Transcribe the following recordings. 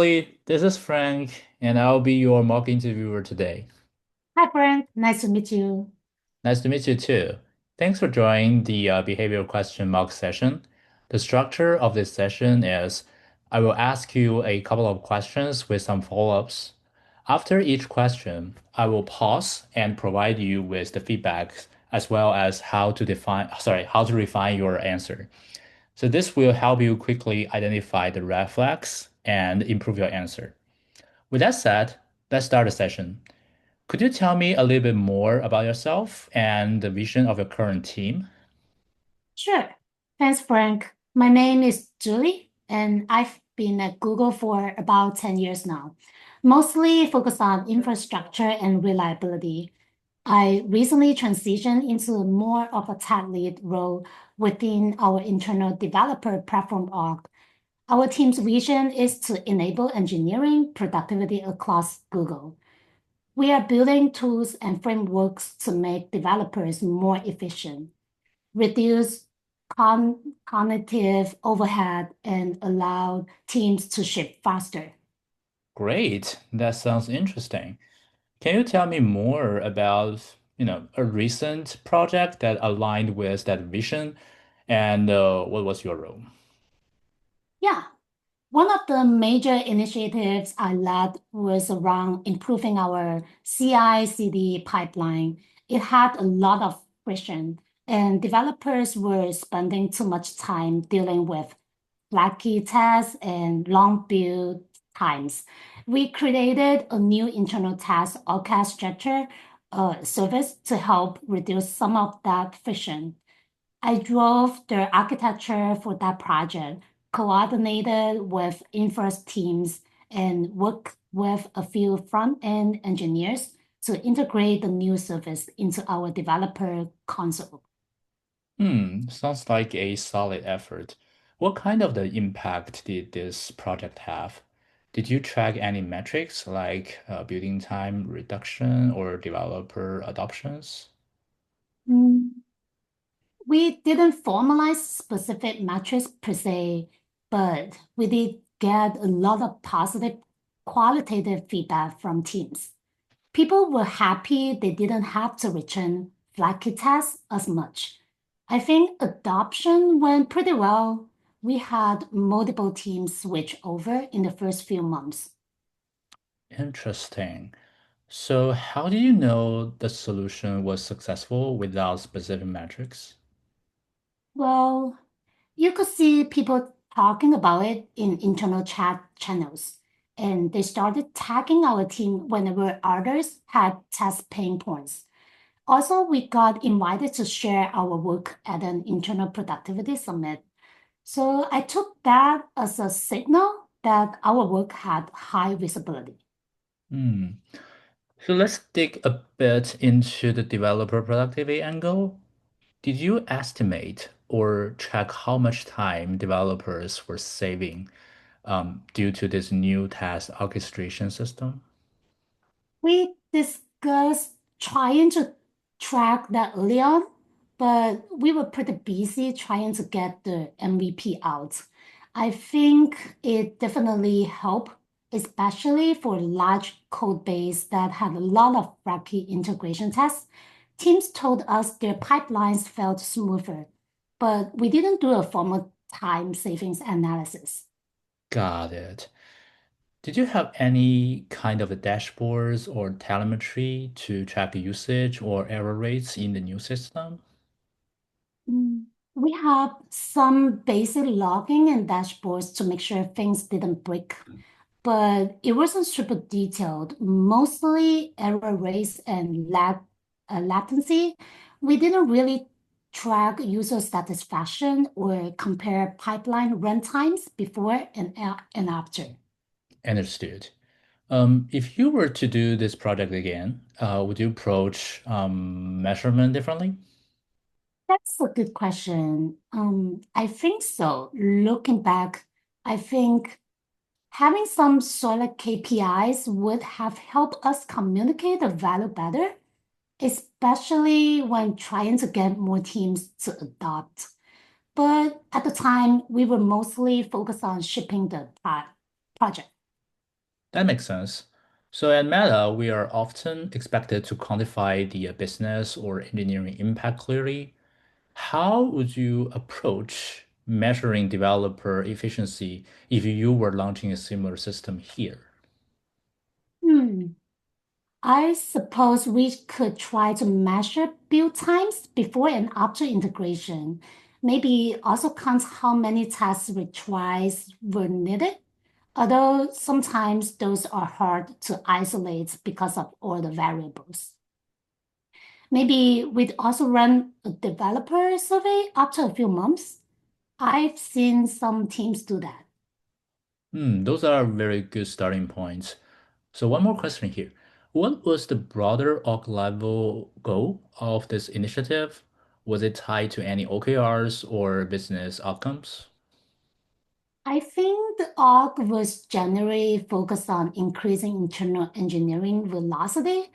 Julie. This is Frank, and I'll be your mock interviewer today. Hi, Frank. Nice to meet you. Nice to meet you too. Thanks for joining the behavioral question mock session. The structure of this session is I will ask you a couple of questions with some follow-ups. After each question, I will pause and provide you with the feedback as well as how to refine your answer. So this will help you quickly identify the red flags and improve your answer. With that said, let's start the session. Could you tell me a little bit more about yourself and the vision of your current team? Sure. Thanks, Frank. My name is Julie, and I've been at Google for about 10 years now, mostly focused on infrastructure and reliability. I recently transitioned into more of a tech lead role within our internal developer platform org. Our team's vision is to enable engineering productivity across Google. We are building tools and frameworks to make developers more efficient, reduce cognitive overhead, and allow teams to ship faster. Great. That sounds interesting. Can you tell me more about, a recent project that aligned with that vision and what was your role? Yeah, one of the major initiatives I led was around improving our CI/CD pipeline. It had a lot of friction, and developers were spending too much time dealing with flaky tests and long build times. We created a new internal task orchestrator service to help reduce some of that friction. I drove the architecture for that project, coordinated with infra teams, and worked with a few front-end engineers to integrate the new service into our developer console. Sounds like a solid effort. What kind of the impact did this project have? Did you track any metrics like building time reduction or developer adoptions? Mm, We didn't formalize specific metrics per se, but we did get a lot of positive qualitative feedback from teams. People were happy they didn't have to return flaky tests as much. I think adoption went pretty well. We had multiple teams switch over in the first few months. Interesting. So, how do you know the solution was successful without specific metrics? Well, you could see people talking about it in internal chat channels, and they started tagging our team whenever others had test pain points. Also, we got invited to share our work at an internal productivity summit. So I took that as a signal that our work had high visibility. Hmm. So let's dig a bit into the developer productivity angle. Did you estimate or track how much time developers were saving due to this new task orchestration system? We discussed trying to track that early on, but we were pretty busy trying to get the MVP out. I think it definitely helped, especially for large code base that had a lot of wacky integration tests. Teams told us their pipelines felt smoother, but we didn't do a formal time savings analysis. Got it. Did you have any kind of dashboards or telemetry to track usage or error rates in the new system? We have some basic logging and dashboards to make sure things didn't break, but it wasn't super detailed. Mostly error rates and latency. We didn't really track user satisfaction or compare pipeline runtimes before and after. Understood. If you were to do this project again, would you approach measurement differently? That's a good question. I think so. Looking back, I think having some solid KPIs would have helped us communicate the value better, especially when trying to get more teams to adopt. But at the time, we were mostly focused on shipping the project. That makes sense. So at Meta, we are often expected to quantify the business or engineering impact clearly. How would you approach measuring developer efficiency if you were launching a similar system here? Hmm. I suppose we could try to measure build times before and after integration. Maybe also count how many test retries were needed, although sometimes those are hard to isolate because of all the variables. Maybe we'd also run a developer survey after a few months. I've seen some teams do that. Those are very good starting points. So one more question here. What was the broader org level goal of this initiative? Was it tied to any OKRs or business outcomes? I think the org was generally focused on increasing internal engineering velocity.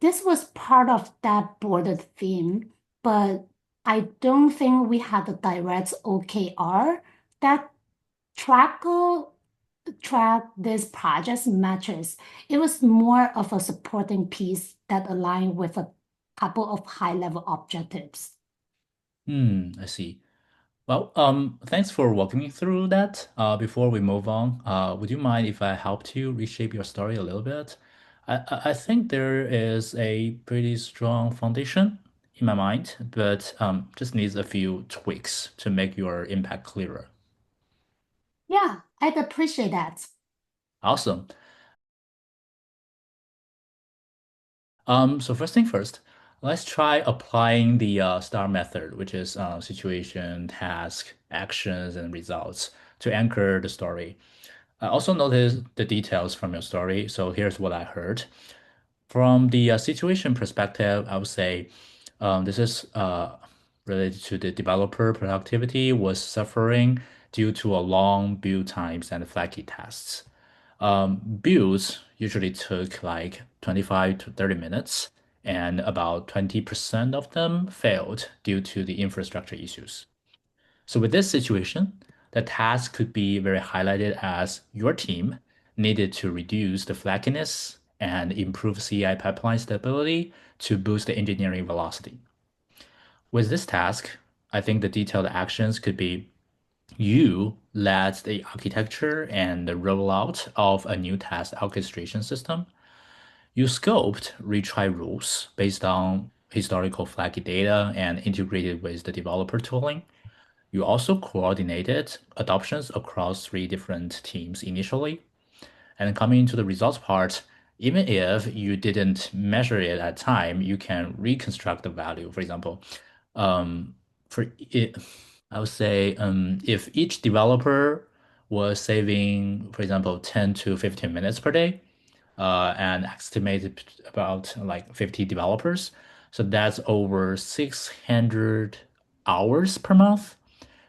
This was part of that broader theme, but I don't think we had a direct OKR that track track this project's metrics. It was more of a supporting piece that aligned with a couple of high-level objectives. I see. Well, thanks for walking me through that. Before we move on, would you mind if I helped you reshape your story a little bit? I think there is a pretty strong foundation in my mind, but just needs a few tweaks to make your impact clearer. Yeah, I'd appreciate that. Awesome. So first thing first, let's try applying the STAR method, which is situation, task, actions, and results to anchor the story. I also noticed the details from your story, so here's what I heard. From the situation perspective, I would say this is related to the developer productivity was suffering due to a long build times and flaky tests. Builds usually took like 25 to 30 minutes, and about 20% of them failed due to the infrastructure issues. So with this situation, the task could be very highlighted as your team needed to reduce the flakiness and improve CI pipeline stability to boost the engineering velocity. With this task, I think the detailed actions could be you led the architecture and the rollout of a new task orchestration system. You scoped retry rules based on historical flaky data and integrated with the developer tooling. You also coordinated adoptions across three different teams initially. And coming to the results part, even if you didn't measure it at time, you can reconstruct the value. For example, for it, I would say if each developer was saving, for example, 10 to 15 minutes per day, and estimated about like 50 developers, so that's over 600 hours per month.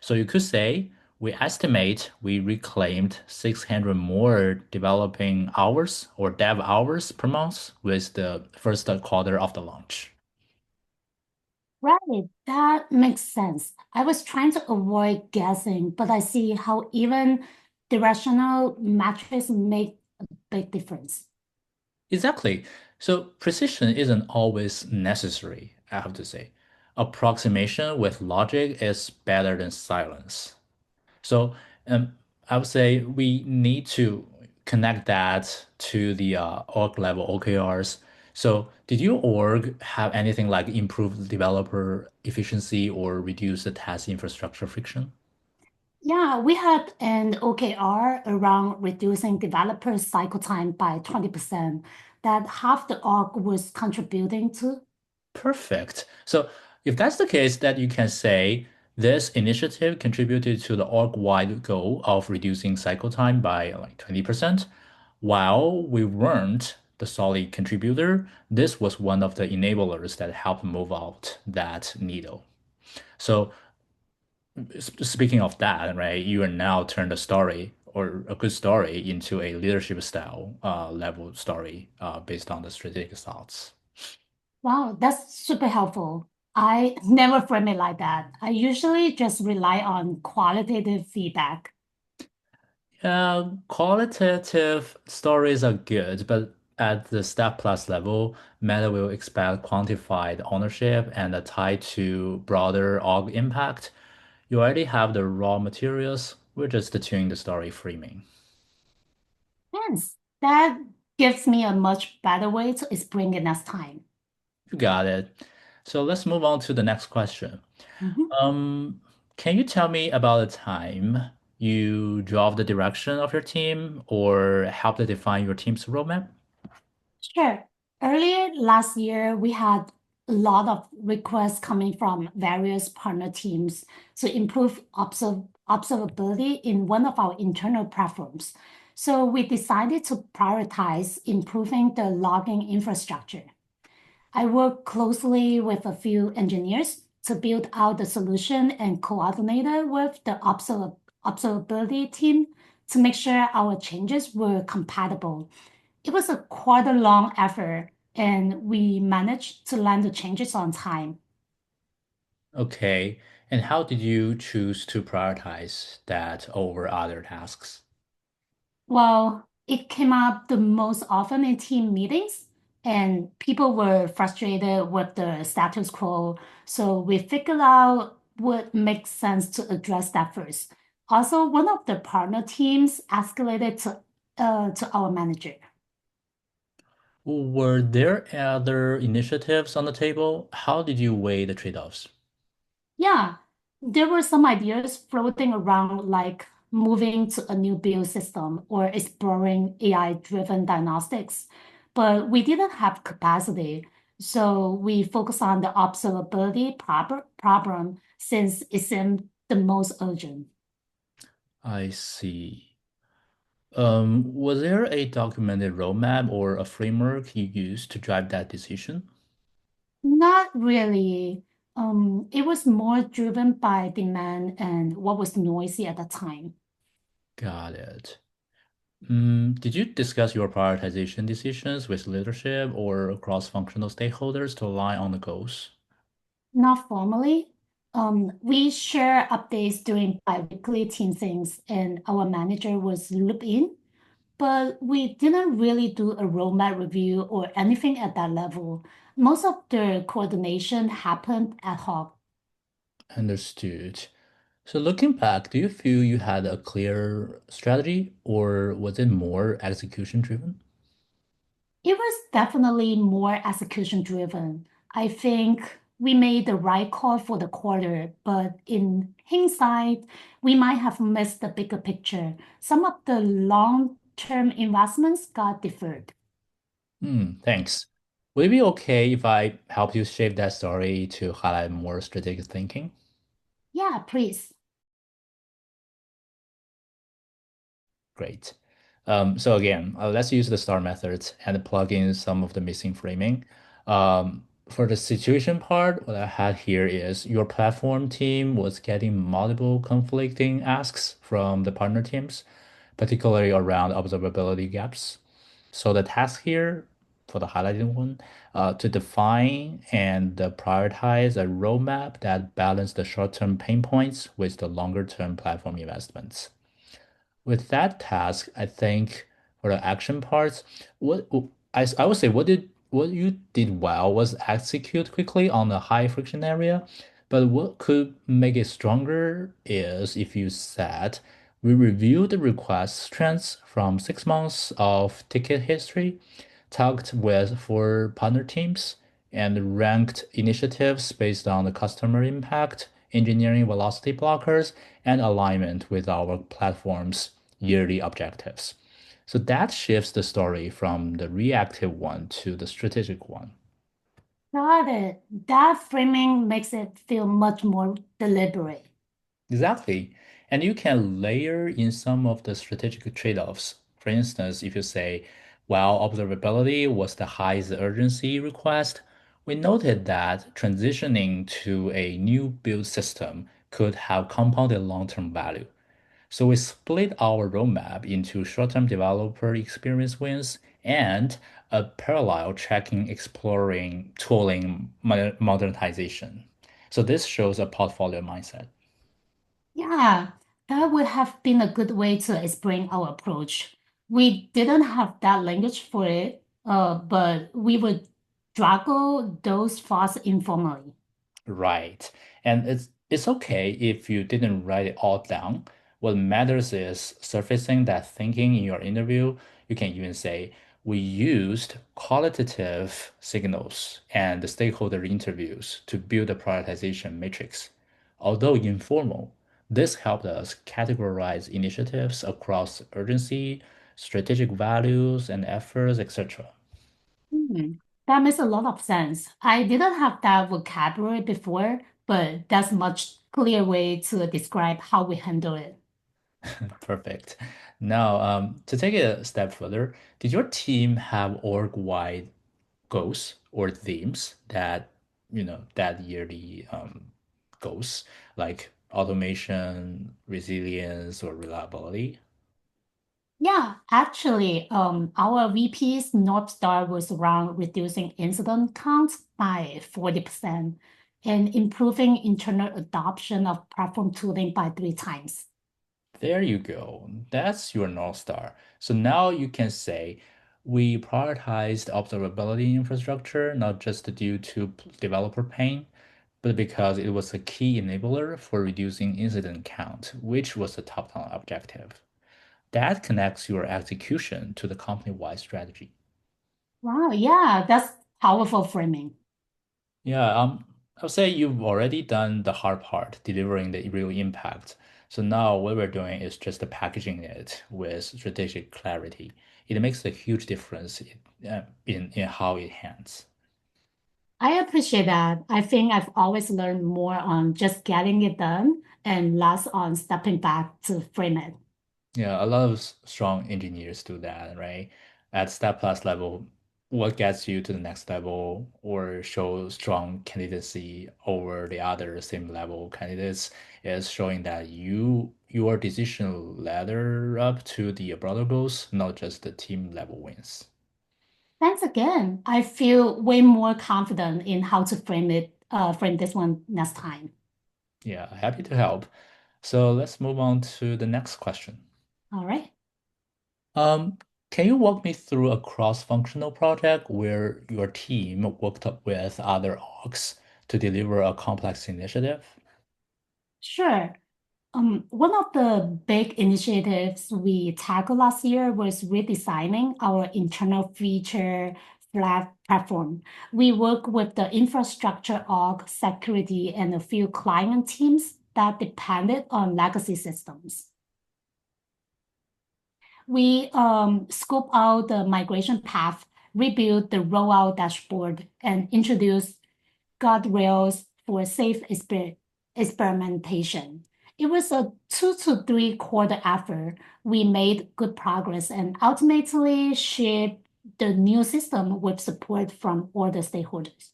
So you could say we estimate we reclaimed 600 more developing hours or dev hours per month with the first quarter of the launch. Right, that makes sense. I was trying to avoid guessing, but I see how even directional metrics make a big difference. Exactly. So precision isn't always necessary, I have to say. Approximation with logic is better than silence. So um, I would say we need to connect that to the org level OKRs. So did your org have anything like improve developer efficiency or reduce the task infrastructure friction? Yeah, we had an OKR around reducing developer cycle time by 20% that half the org was contributing to. Perfect. So if that's the case, that you can say this initiative contributed to the org-wide goal of reducing cycle time by like 20%. While we weren't the solid contributor, this was one of the enablers that helped move out that needle. So speaking of that, right, you are now turned a story or a good story into a leadership style level story based on the strategic thoughts. Wow, that's super helpful. I never frame it like that. I usually just rely on qualitative feedback. Qualitative stories are good, but at the step plus level, Meta will expect quantified ownership and a tie to broader org impact. You already have the raw materials. We're just tuning the story framing. Yes, that gives me a much better way to explain it next time. You got it. So let's move on to the next question. Mhm. Um, can you tell me about a time you drove the direction of your team or helped to define your team's roadmap? Sure. Earlier last year, we had a lot of requests coming from various partner teams to improve observability in one of our internal platforms. So we decided to prioritize improving the logging infrastructure. I worked closely with a few engineers to build out the solution and coordinated with the observability team to make sure our changes were compatible. It was a quarter-long effort, and we managed to land the changes on time. Okay. And how did you choose to prioritize that over other tasks? Well, it came up the most often in team meetings, and people were frustrated with the status quo. So we figured out what makes sense to address that first. Also, one of the partner teams escalated to our manager. Were there other initiatives on the table? How did you weigh the trade-offs? Yeah, there were some ideas floating around, like moving to a new build system or exploring AI-driven diagnostics, but we didn't have capacity. So we focused on the observability problem since it seemed the most urgent. I see. Was there a documented roadmap or a framework you used to drive that decision? Not really. It was more driven by demand and what was noisy at the time. Got it. Did you discuss your prioritization decisions with leadership or cross-functional stakeholders to align on the goals? Not formally. We share updates during bi-weekly team things, and our manager was looped in, but we didn't really do a roadmap review or anything at that level. Most of the coordination happened ad hoc. Understood. So looking back, do you feel you had a clear strategy or was it more execution driven? It was definitely more execution driven. I think we made the right call for the quarter, but in hindsight, we might have missed the bigger picture. Some of the long-term investments got deferred. Thanks. Would it be okay if I help you shape that story to highlight more strategic thinking? Yeah, please. Great. So again, let's use the star methods and plug in some of the missing framing. For the situation part, what I had here is your platform team was getting multiple conflicting asks from the partner teams, particularly around observability gaps. So the task here for the highlighted one, to define and prioritize a roadmap that balance the short-term pain points with the longer-term platform investments. With that task, I think for the action parts, I would say what you did well was execute quickly on the high friction area, but what could make it stronger is if you said we reviewed the request trends from 6 months of ticket history, talked with four partner teams, and ranked initiatives based on the customer impact, engineering velocity blockers, and alignment with our platform's yearly objectives. So that shifts the story from the reactive one to the strategic one. Got it. That framing makes it feel much more deliberate. Exactly. And you can layer in some of the strategic trade-offs. For instance, if you say, while observability was the highest urgency request, we noted that transitioning to a new build system could have compounded long-term value. So we split our roadmap into short-term developer experience wins and a parallel tracking exploring tooling modernization. So this shows a portfolio mindset. Yeah. That would have been a good way to explain our approach. We didn't have that language for it, but we would juggle those thoughts informally. Right. And it's okay if you didn't write it all down. What matters is surfacing that thinking in your interview. You can even say, we used qualitative signals and the stakeholder interviews to build a prioritization matrix. Although informal, this helped us categorize initiatives across urgency, strategic values, and efforts, etc. Hmm. That makes a lot of sense. I didn't have that vocabulary before, but that's much clear way to describe how we handle it. Perfect. Now, to take it a step further, did your team have org-wide goals or themes that yearly goals, like automation, resilience, or reliability? Yeah, actually, our VP's North Star was around reducing incident counts by 40% and improving internal adoption of platform tooling by 3 times. There you go. That's your North Star. So now you can say we prioritized observability infrastructure, not just due to developer pain, but because it was a key enabler for reducing incident count, which was a top-down objective. That connects your execution to the company-wide strategy. Wow, yeah, that's powerful framing. Yeah, I'll say you've already done the hard part, delivering the real impact. So now what we're doing is just packaging it with strategic clarity. It makes a huge difference in how it hands. I appreciate that. I think I've always learned more on just getting it done and less on stepping back to frame it. Yeah, a lot of strong engineers do that, right? At step plus level, what gets you to the next level or show strong candidacy over the other same level candidates is showing that your decision ladder up to the broader goals, not just the team level wins. Thanks again. I feel way more confident in how to frame this one next time. Yeah, happy to help. So let's move on to the next question. All right. Um, can you walk me through a cross-functional project where your team worked up with other orgs to deliver a complex initiative? Sure. One of the big initiatives we tackled last year was redesigning our internal feature flag platform. We work with the infrastructure org, security, and a few client teams that depended on legacy systems. We scope out the migration path, rebuild the rollout dashboard, and introduce guardrails for safe experimentation. It was a 2 to 3 quarter effort. We made good progress and ultimately shipped the new system with support from all the stakeholders.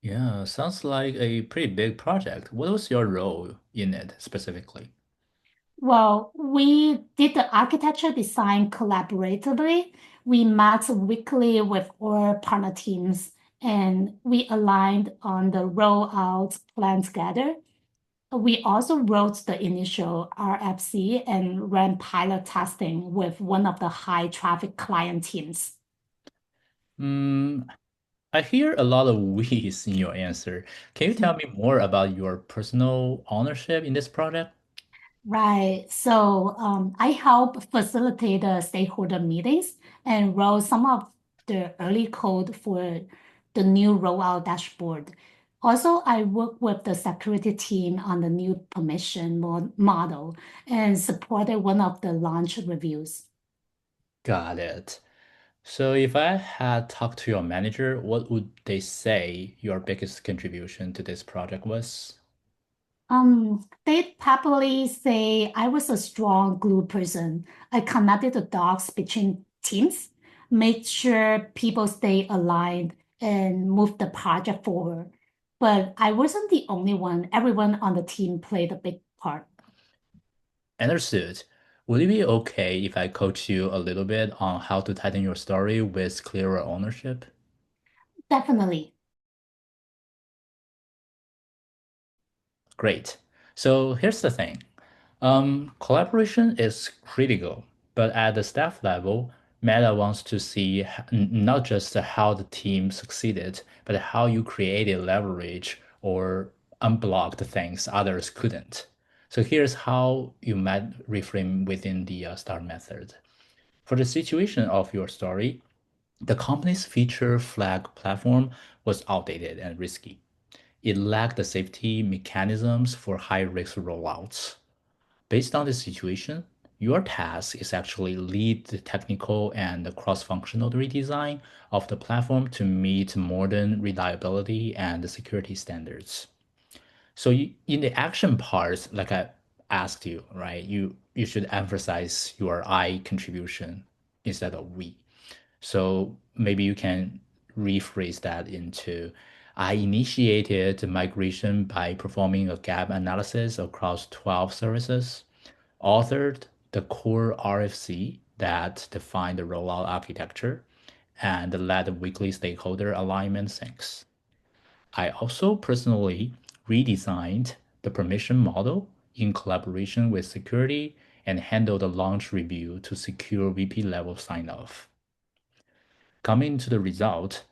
Yeah, sounds like a pretty big project. What was your role in it specifically? Well, we did the architecture design collaboratively. We met weekly with all partner teams and we aligned on the rollout plan together. We also wrote the initial RFC and ran pilot testing with one of the high traffic client teams. Mm, I hear a lot of we's in your answer. Can you tell me more about your personal ownership in this project? Right. So I help facilitate the stakeholder meetings and wrote some of the early code for the new rollout dashboard. Also, I work with the security team on the new permission model and supported one of the launch reviews. Got it. So if I had talked to your manager, what would they say your biggest contribution to this project was? They happily say I was a strong glue person. I connected the dots between teams, made sure people stay aligned, and moved the project forward. But I wasn't the only one. Everyone on the team played a big part. Understood. Would it be okay if I coach you a little bit on how to tighten your story with clearer ownership? Definitely. Great. So here's the thing. Collaboration is critical, but at the staff level, Meta wants to see not just how the team succeeded, but how you created leverage or unblocked things others couldn't. So here's how you might reframe within the STAR method. For the situation of your story, the company's feature flag platform was outdated and risky. It lacked the safety mechanisms for high-risk rollouts. Based on the situation, your task is actually lead the technical and the cross-functional redesign of the platform to meet modern reliability and security standards. So in the action parts, like I asked you, right, you should emphasize your I contribution instead of we. So maybe you can rephrase that into I initiated the migration by performing a gap analysis across 12 services, authored the core RFC that defined the rollout architecture, and led the weekly stakeholder alignment syncs. I also personally redesigned the permission model in collaboration with security and handled the launch review to secure VP level sign off. Coming to the result,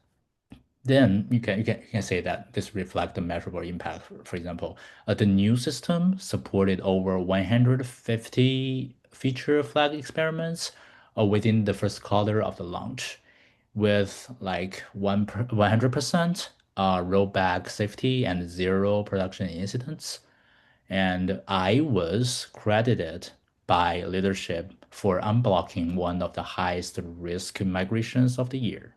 then you can say that this reflects the measurable impact. For example, the new system supported over 150 feature flag experiments within the first quarter of the launch, with like 100% rollback safety and zero production incidents. And I was credited by leadership for unblocking one of the highest risk migrations of the year.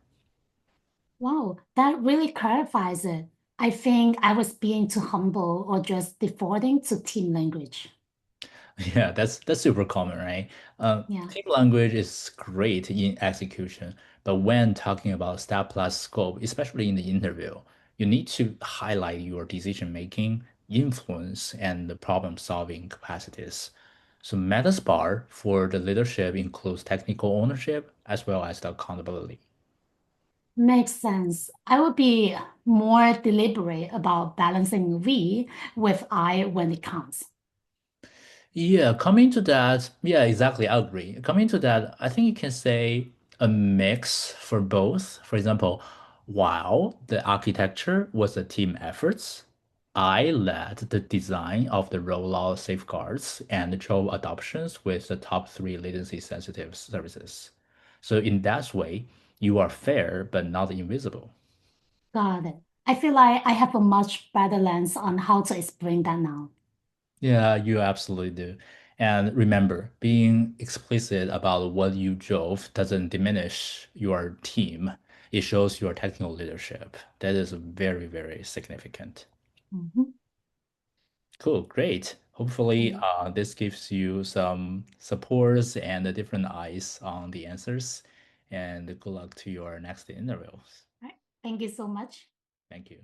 Wow, that really clarifies it. I think I was being too humble or just defaulting to team language. Yeah, that's super common, right? Yeah. Team language is great in execution, but when talking about step plus scope, especially in the interview, you need to highlight your decision making, influence, and the problem solving capacities. So Meta's bar for the leadership includes technical ownership as well as the accountability. Makes sense. I would be more deliberate about balancing we with I when it counts. Yeah, coming to that, yeah, exactly. I agree. Coming to that, I think you can say a mix for both. For example, while the architecture was a team efforts, I led the design of the rollout safeguards and drove adoptions with the top three latency sensitive services. So in that way, you are fair but not invisible. Got it. I feel like I have a much better lens on how to explain that now. Yeah, you absolutely do. And remember, being explicit about what you drove doesn't diminish your team. It shows your technical leadership. That is very, very significant. Mhm. Cool, great. Hopefully, Okay. this gives you some supports and the different eyes on the answers. And good luck to your next interviews. All right. Thank you so much. Thank you.